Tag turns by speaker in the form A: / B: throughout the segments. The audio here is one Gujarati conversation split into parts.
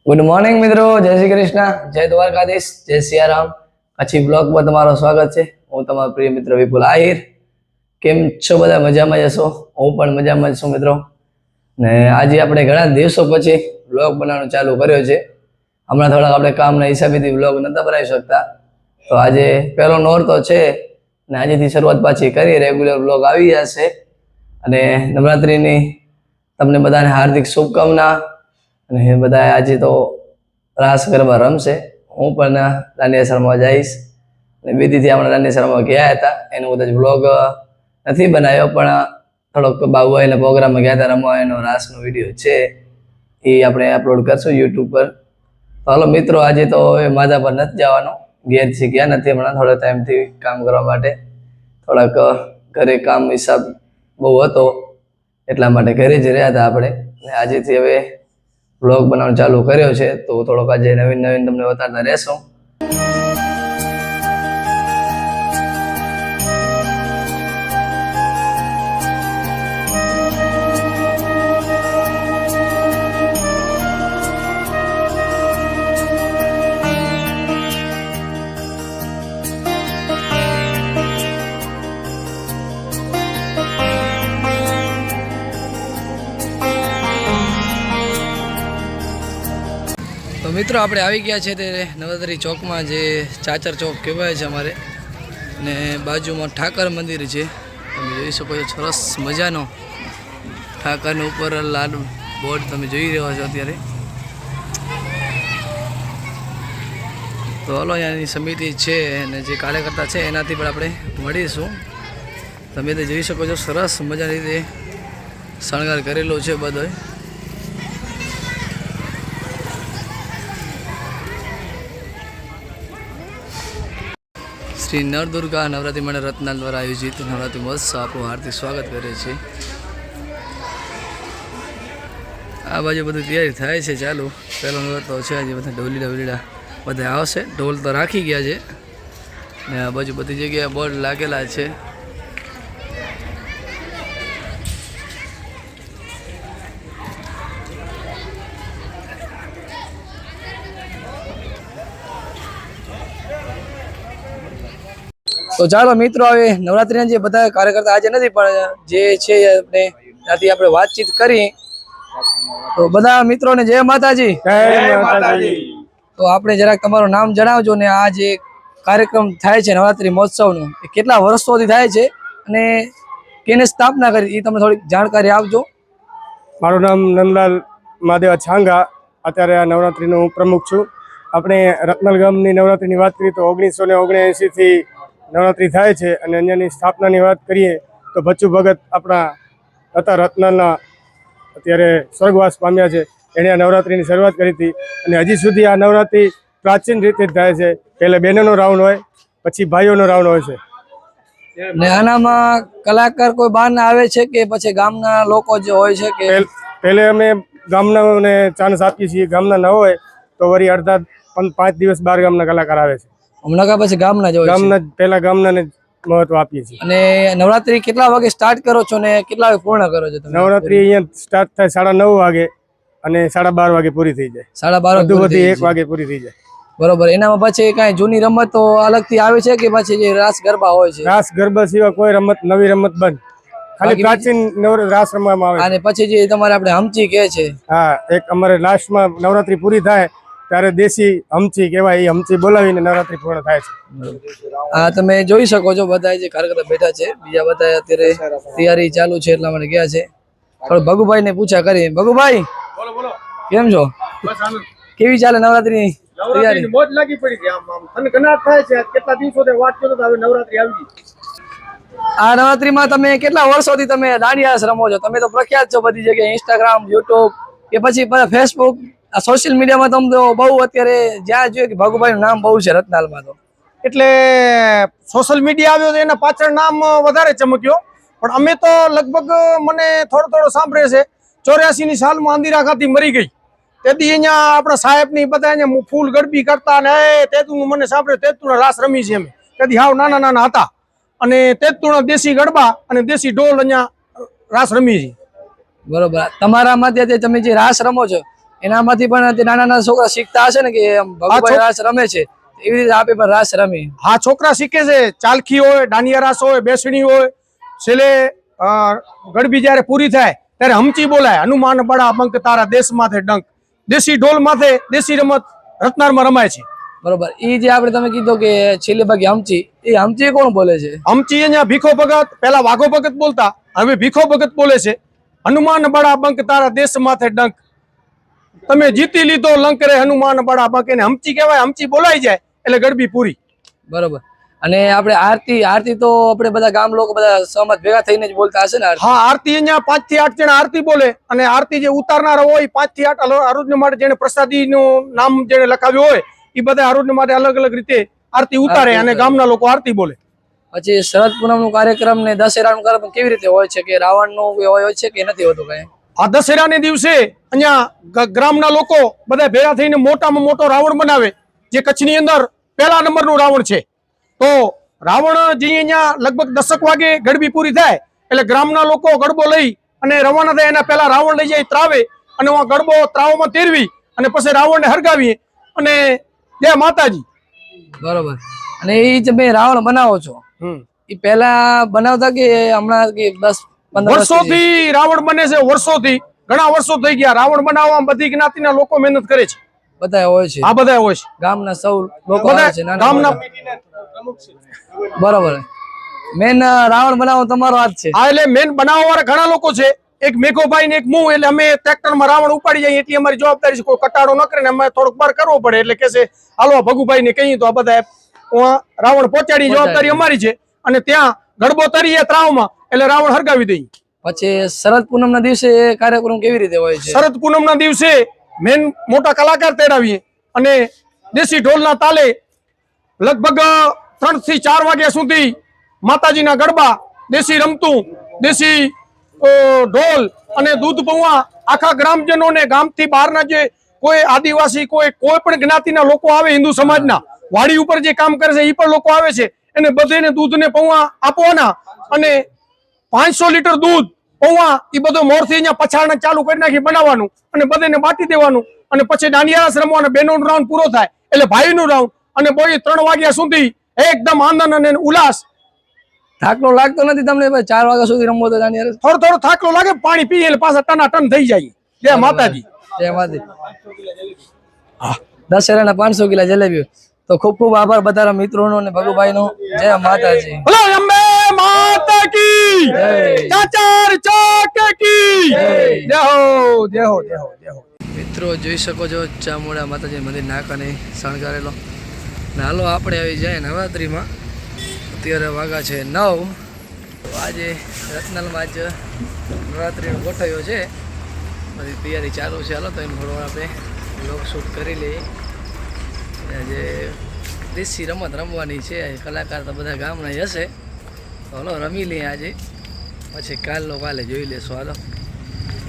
A: ગુડ મોર્નિંગ મિત્રો, જય શ્રી કૃષ્ણ, જય દ્વારકાધીશ, જય સિયારામ. કચ્છી બ્લોગમાં તમારું સ્વાગત છે. હું તમારો પ્રિય મિત્ર વિપુલ આહિર. કેમ છો બધા? મજામાં જશો? હું પણ મજામાં જ છું મિત્રો. ને આજે આપણે ઘણા દિવસો પછી બ્લોગ બનાવવાનું ચાલુ કર્યો છે. હમણાં થોડાક આપણે કામના હિસાબેથી બ્લોગ નહોતા બનાવી શકતા, તો આજે પહેલો નોરતો છે ને આજેથી શરૂઆત પાછી કરી. રેગ્યુલર બ્લોગ આવી જશે અને નવરાત્રિની તમને બધાને હાર્દિક શુભકામના. અને બધા આજે તો રાસ ગરબા રમશે. હું પણ દાંડિયા જઈશ અને બેદીથી આપણે દાંડિયા ગયા હતા, એનો બધા બ્લોગ નથી બનાવ્યો, પણ થોડોક બાબુભાઈના પ્રોગ્રામમાં ગયા હતા રમવા, એનો રાસનો વિડીયો છે એ આપણે અપલોડ કરશું યુટ્યુબ પર. તો હાલો મિત્રો, આજે તો હવે માધા પર નથી જવાનો, ઘેરથી ગયા નથી હમણાં થોડા ટાઈમથી કામ કરવા માટે. થોડાક ઘરે કામ હિસાબ બહુ હતો એટલા માટે ઘરે જ રહ્યા હતા આપણે. આજેથી હવે બ્લોગ બનાવવાનું ચાલુ કર્યો છે, તો થોડોક આજે નવીન તમને બતાવતા રહેશું. તો મિત્રો, આપણે આવી ગયા છે તે નવરાત્રી ચોકમાં, જે ચાચર ચોક કહેવાય છે અમારે, ને બાજુમાં ઠાકર મંદિર છે. તમે જોઈ શકો છો સરસ મજાનો ઠાકરના ઉપર લાલ બોર્ડ તમે જોઈ રહ્યા છો અત્યારે. તો હાલો, અહીંયાની સમિતિ છે અને જે કાર્યકર્તા છે એનાથી પણ આપણે મળીશું. તમે તે જોઈ શકો છો સરસ મજાની રીતે શણગાર કરેલો છે બધો. શ્રી નવદુર્ગા નવરાત્રિ મંડળ રત્નાલ દ્વારા આયોજિત નવરાત્રિ મહોત્સવ આપણું હાર્દિક સ્વાગત કરે છે. આ બાજુ બધું તૈયારી થાય છે ચાલુ. પહેલો નવરાત્ર છે, આજે બધા ઢોલીડા બધા આવશે. ઢોલ તો રાખી ગયા છે ને આ બાજુ બધી જગ્યાએ બોર્ડ લાગેલા છે. તો ચાલો મિત્રો, હવે નવરાત્રિના જે બધા કાર્યકર્તા આજે નથી, પણ જે છે આપણે ત્યાંથી આપણે વાતચીત કરી. તો બધા મિત્રોને જય માતાજી.
B: જય માતાજી.
A: તો આપણે જરાક તમારું નામ જણાવજો ને આ જે કાર્યક્રમ થાય છે નવરાત્રિ મહોત્સવનો, એ કેટલા વર્ષોથી થાય છે અને કેને સ્થાપના કરી એ તમે થોડીક જાણકારી આપજો.
B: મારું નામ નંદલાલ મહાદેવા છાંગા. અત્યારે આ નવરાત્રિનો હું પ્રમુખ છું. આપણે રત્નાલ ગામની નવરાત્રિની વાત કરીએ તો 1979થી નવરાત્રિ થાય છે. અને અહીંયાની સ્થાપનાની વાત કરીએ તો બચ્ચુ ભગત આપણા હતા રત્નાલના, અત્યારે સ્વર્ગવાસ પામ્યા છે. એણે આ નવરાત્રિની શરૂઆત કરી હતી અને હજી સુધી આ નવરાત્રિ પ્રાચીન રીતે જ થાય છે. પહેલે બહેનોનો રાઉન્ડ હોય, પછી ભાઈઓનો રાઉન્ડ હોય છે.
A: ને આનામાં કલાકાર કોઈ બહારના આવે છે કે પછી ગામના લોકો જે હોય છે કે?
B: પહેલે અમે ગામનાઓને ચાન્સ આપીએ છીએ. ગામના ન હોય તો વળી અડધા 5 દિવસ 12 ગામના કલાકાર આવે છે.
A: હમણાં પછી ગામના જ હોય છે?
B: ગામના પહેલા ગામનાને મહત્વ આપીએ છીએ.
A: અને નવરાત્રી કેટલા વાગે સ્ટાર્ટ કરો છો ને કેટલા વાગે પૂર્ણ કરો છો તમે?
B: નવરાત્રી અહીંયા સ્ટાર્ટ થાય 9:30 વાગે અને 12:30 વાગે પૂરી થઈ જાય.
A: 12:30
B: વધુ 1 વાગે પૂરી થઈ જાય.
A: બરોબર. એનામાં પછી કઈ જૂની રમતો અલગથી આવે છે કે પછી જે રાસ ગરબા હોય છે?
B: રાસ ગરબા સિવાય કોઈ રમત, નવી રમત બંધ. ખાલી પ્રાચીન રાસ રમવામાં આવે.
A: અને પછી જે તમારે આપણે હમચી કહે છે,
B: હા, એક અમારે લાસ્ટમાં નવરાત્રી પૂરી થાય ત્યારે દેશી હમચી કહેવાય, એ હમચી બોલાવીને નવરાત્રી પૂર્ણ થાય છે.
A: હા, તમે જોઈ શકો છો બધા જે કાર્યકર્તા બેઠા છે. બીજા બધા અત્યારે તૈયારી ચાલુ છે એટલા માટે ગયા છે. થોડું ભગુભાઈ ને પૂછા કરીએ. ભગુભાઈ, કેમ છો? કેવી ચાલે નવરાત્રી તૈયારી?
B: મોજ લાગી પડી છે. આમ થનગનાટ થાય છે. કેટલા દિવસોથી વાત કરતો હવે નવરાત્રી આવી ગઈ.
A: આ નવરાત્રીમાં તમે કેટલા વર્ષોથી તમે દાંડિયા રમો છો? તમે તો પ્રખ્યાત છો બધી જગ્યાએ, ઇન્સ્ટાગ્રામ, યુટ્યુબ કે પછી ફેસબુક, આ સોશિયલ મીડિયામાં તમે તો બહુ અત્યારે જ્યાં જોઈએ કે ભગુભાઈનું નામ બહુ છે રત્નાલમાં. તો
C: એટલે સોશિયલ મીડિયા આવ્યો તો એના પાછળ નામ વધારે ચમક્યો. પણ અમે તો લગભગ મને થોડો સાંભળે છે 84ની સાલમાં અંદિરા ખાતી મરી ગઈ. તેથી અહીંયા આપણા સાહેબની બધા અહીંયા ફૂલ ગરબી કરતા ને તેતું મને સાંભળ્યું તેતું રાસ રમી છે અમે. તેથી હાવ નાના હતા અને તેતુણા દેશી ગરબા અને દેશી ઢોલ અહીંયા રાસ રમી છે.
A: બરોબર. તમારા મતે તમે જે રાસ રમો છો એનામાંથી પણ તે નાના નાના છોકરા શીખતા હશે ને કે આમ ભગુભાઈ રાસ રમે છે એવી રીતે આપે પણ રાસ રમી.
C: હા, છોકરા શીખે છે. ચાલખી હોય, દાંડિયા રાસ હોય, બેસણી હોય. છેલ્લે ગરબી જયારે પૂરી થાય ત્યારે હમચી બોલાય, હનુમાન બડા બંક તારા દેશ માથે ડંક. દેશી ઢોલ માથે દેશી રમત રત્નારમાં રમાય છે.
A: બરોબર. ઈ જે આપણે તમે કીધું કે છેલ્લે ભાગે હમચી, એ હમચી કોણ બોલે છે?
C: હમચી અહીંયા ભીખો ભગત, પેલા વાઘો ભગત બોલતા, હવે ભીખો ભગત બોલે છે. હનુમાન બડા બંક તારા દેશ માથે ડંક, તમે જીતી લીધો લંક રે હનુમાન બડા બંક. એને હમચી કહેવાય. હમચી બોલાઈ જાય એટલે ગરબી પૂરી.
A: બરોબર. અને આપણે આરતી, આરતી તો આપણે બધા ગામ લોકો બધા સહમત ભેગા થઈને જ બોલતા હશે ને?
C: હા, આરતી અહીંયા 5 થી 8 જણા આરતી બોલે. અને આરતી જે ઉતારનાર હોય 5 થી 8 આરોગ્ય માટે જેને પ્રસાદીનું નામ જેને લખાવ્યું હોય એ બધા આરોગ્ય માટે અલગ અલગ રીતે આરતી ઉતારે અને ગામના લોકો આરતી બોલે.
A: પછી શરદ પૂનમ નું કાર્યક્રમ ને દશેરાનું કાર્યક્રમ કેવી રીતે હોય છે? કે રાવણ નું હોય છે કે નથી હોતું કઈ?
C: આ દશેરાને દિવસે અહીંયા ગ્રામના લોકો બધા ભેગા થઈને મોટામાં મોટો રાવણ બનાવે, જે કચ્છની અંદર પહેલા નંબરનું રાવણ છે. તો રાવણ જે અહીંયા લગભગ 10 વાગે ગરબી પૂરી થાય એટલે ગ્રામના લોકો ગરબો લઈ અને રવાના થાય. એના પહેલા રાવણ લઈ જાય ત્રાવે અને ગરબો ત્રાવમાં તેરવી અને પછી રાવણને હરગાવીએ અને જય માતાજી.
A: બરોબર. અને એ તમે રાવણ બનાવો છો એ પહેલા બનાવતા કે હમણાં કે 10-15
C: વર્ષોથી રાવણ બને છે? વર્ષોથી, ઘણા વર્ષો થઈ ગયા. રાવણ બનાવવામાં બધી જ્ઞાતિના લોકો મહેનત કરે છે.
A: બધા હોય છે?
C: આ બધા હોય છે.
A: ગામના સૌ લોકો આવે છે?
C: ગામના.
A: બરોબર. મેન રાવણ બનાવવો તમારો હાથ છે?
C: હા, એટલે મેન બનાવવા વાળા ઘણા લોકો છે. એક મેઘોભાઈ ને એક હું, એટલે અમે ટ્રેક્ટરમાં રાવણ ઉપાડી જઈએ એટલી અમારી જવાબદારી છે. કોઈ કટાડો ન કરે ને અમે થોડોક બાર કરવો પડે એટલે કે છે હાલો ભગુભાઈ ને કહીએ તો આ બધા રાવણ પહોંચાડી જવાબદારી અમારી છે. અને ત્યાં ગરબો તરીએ ત્રાવમાં એટલે રાવણ હરગાવી દઈએ.
A: પછી શરદ પૂનમ ના દિવસે કાર્યક્રમ કેવી રીતે હોય છે?
C: શરદ પૂનમ ના દિવસે મેન મોટા કલાકાર તેડાવીએ અને દેશી ઢોલના તાલે લગભગ 3 થી 4 વાગ્યા સુધી માતાજીના ગરબા, દેશી રમતું, દેશી ઢોલ અને દૂધ પૌવા આખા ગ્રામજનોને, ગામથી બહારના જે કોઈ આદિવાસી કોઈ પણ જ્ઞાતિના લોકો આવે, હિન્દુ સમાજના વાડી ઉપર જે કામ કરે છે એ પણ લોકો આવે છે. એને બધેને દૂધ ને પૌવા આપવાના અને 500 લીટર દૂધ પૌવા એ બધો મોરથી અહીંયા પછાડને ચાલુ કરી નાખી બનાવવાનું અને બધાને બાટી દેવાનું. અને પછી દાંડિયા રાસ રમવાનો. બહેનોનો રાઉન્ડ પૂરો થાય એટલે ભાઈનું રાઉન્ડ અને બોય 3 વાગ્યા સુધી એકદમ આનંદ અને ઉલ્લાસ.
A: થાકલો લાગતો નથી તમને? 4 વાગ્યા સુધી રમવો તો દાંડિયા રાસ?
C: થોડો થોડો થાકલો લાગે. પાણી પીએ એટલે પાછા ટનાટન થઈ જાય. જય માતાજી.
A: જય માતાજી. દશેરાના 500 કિલા જલેબી. તો ખૂબ ખૂબ આભાર બધા મિત્રોનો અને ભગુભાઈનો. જય માતાજી.
C: બોલો અંબે માતા કી જય, ચાચાર ચોક કી જય હો, જય હો, જય હો, જય હો.
A: મિત્રો જોઈ શકો છો ચામુંડા માતાજી મંદિર નાકાને શણગારેલો. ને હાલો આપણે આવી જાય નવરાત્રિમાં. અત્યારે વાગા છે 9. આજે રત્નાલમાં જ નવરાત્રિનો ગોઠવ્યો છે. બધી તૈયારી ચાલુ છે. હાલો તો એમ થોડું આપણે બ્લોગ શૂટ કરી લઈએ. આજે દેશી રમત રમવાની છે. કલાકાર તો બધા ગામના હશે. તો હાલો રમી લઈએ આજે, પછી કાલે જોઈ લેશું. હાલો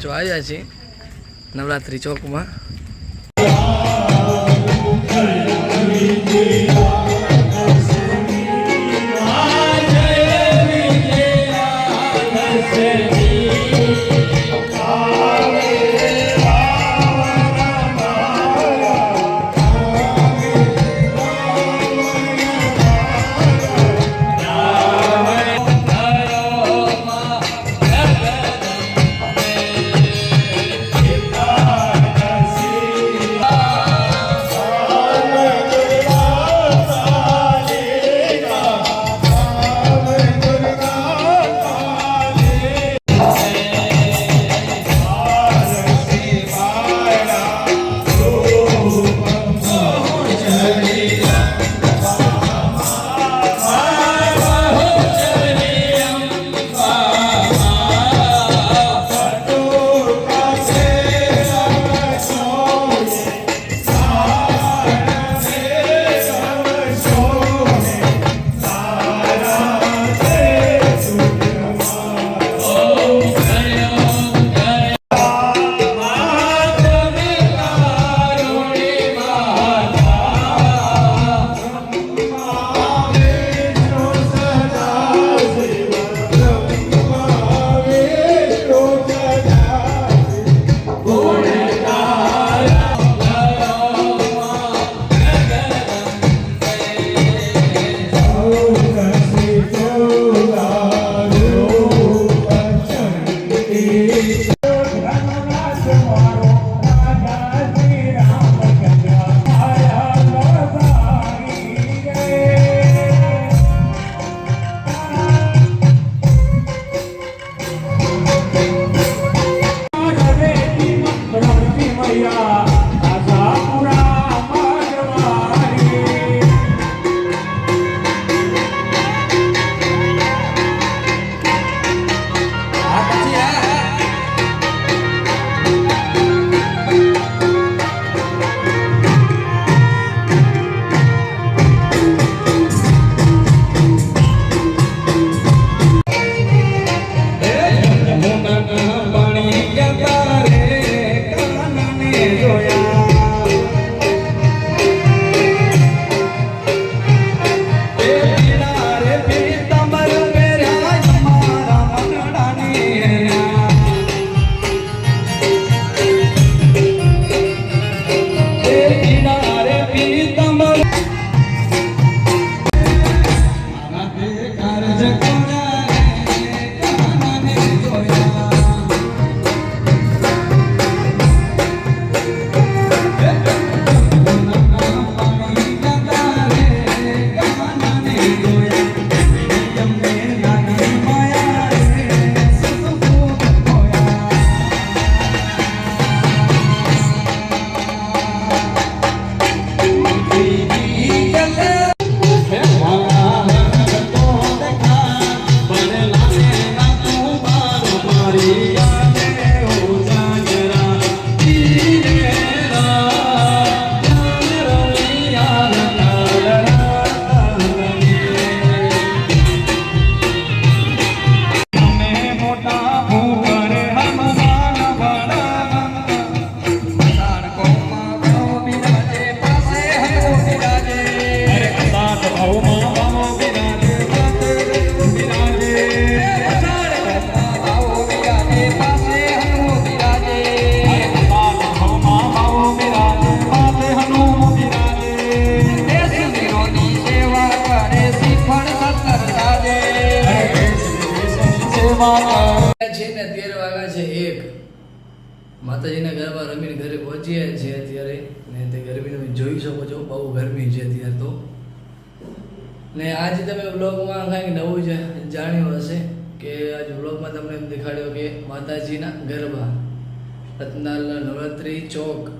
A: જો આવ્યા છીએ નવરાત્રિ ચોકમાં. માતાજીના ગરબા રમીને ઘરે પહોંચીએ છીએ અત્યારે, ને તે ગરમીને તમે જોઈ શકો છો, બહુ ગરમી છે અત્યારે તો. ને આજે તમે વ્લોગમાં કાંઈક નવું જ જાણ્યું હશે કે આજ વ્લોગમાં તમને એમ દેખાડ્યો કે માતાજીના ગરબા રત્નાલના નવરાત્રિ ચોક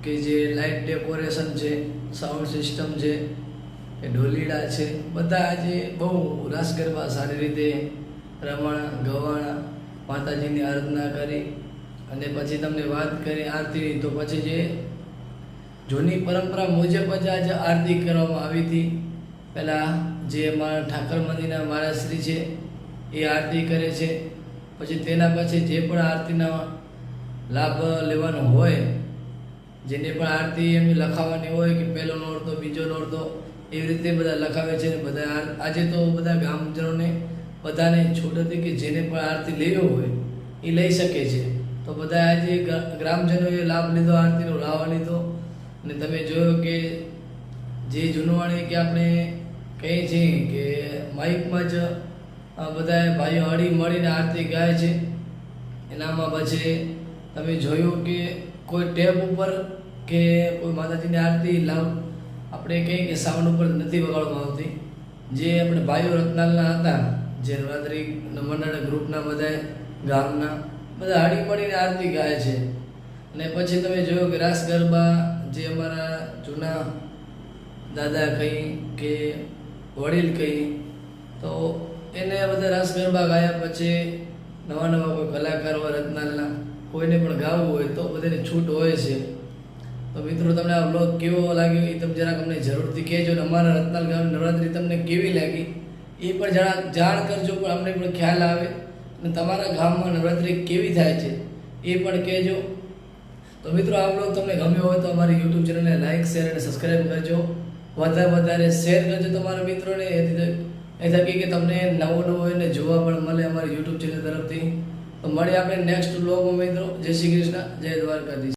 A: કે જે લાઇટ ડેકોરેશન છે, સાઉન્ડ સિસ્ટમ છે, એ ઢોલીડા છે, બધા આજે બહુ રાસ ગરબા સારી રીતે રમાણા ગવાણા, માતાજીની આરાધના કરી અને પછી તમને વાત કરી આરતીની. તો પછી જે જૂની પરંપરા મુજબ જ આજે આરતી કરવામાં આવી હતી. પહેલાં જે અમારા ઠાકર મંદિરના મહારાજશ્રી છે એ આરતી કરે છે, પછી તેના પછી જે પણ આરતીના લાભ લેવાનો હોય, જેને પણ આરતી એમની લખાવવાની હોય કે પહેલો નોરતો, બીજો નોરતો, એવી રીતે બધા લખાવે છે. બધા આજે તો બધા ગામજનોને બધાને છૂટ હતી કે જેને પણ આરતી લેવી હોય એ લઈ શકે છે. તો બધા આજે ગ્રામજનોએ લાભ લીધો, આરતીનો લાભ લીધો. અને તમે જોયો કે જે જૂનવાણી કે આપણે કહીએ છીએ કે માઇકમાં જ બધા ભાઈઓ હળી મળીને આરતી ગાય છે. એનામાં પછી તમે જોયું કે કોઈ ટેપ ઉપર કે કોઈ માતાજીની આરતી લાવ આપણે કહીએ કે સાઉન્ડ ઉપર નથી વગાડવામાં આવતી. જે આપણે ભાઈઓ રત્નાલના હતા, જે નવરાત્રિ મંડળ ગ્રુપના બધા ગામના બધા હળી મળીને આરતી ગાય છે. અને પછી તમે જોયું કે રાસ ગરબા જે અમારા જૂના દાદા કહી કે વડીલ કહી, તો એને બધા રાસ ગરબા ગાયા. પછી નવા નવા કોઈ કલાકાર હોય રત્નાલના, કોઈને પણ ગાવું હોય તો બધાની છૂટ હોય છે. તો મિત્રો તમને આ બ્લોગ કેવો લાગ્યો એ તમે જરાક અમને જરૂરથી કહેજો. અને અમારા રત્નાલ ગામ નવરાત્રિ તમને કેવી લાગી એ પણ જાણ કરજો, પણ અમને પણ ખ્યાલ આવે. અને તમારા ગામમાં નવરાત્રિ કેવી થાય છે એ પણ કહેજો. તો મિત્રો આ બ્લોગ તમને ગમ્યો હોય તો અમારી યુટ્યુબ ચેનલને લાઇક, શેર અને સબસ્ક્રાઈબ કરજો. વધારે શેર કરજો તમારા મિત્રોને, એ થકી કે તમને નવું એને જોવા પણ મળે અમારી યુટ્યુબ ચેનલ તરફથી. તો મળીએ આપણે નેક્સ્ટ બ્લોગમાં મિત્રો. જય શ્રી કૃષ્ણ, જય દ્વારકાધીશ.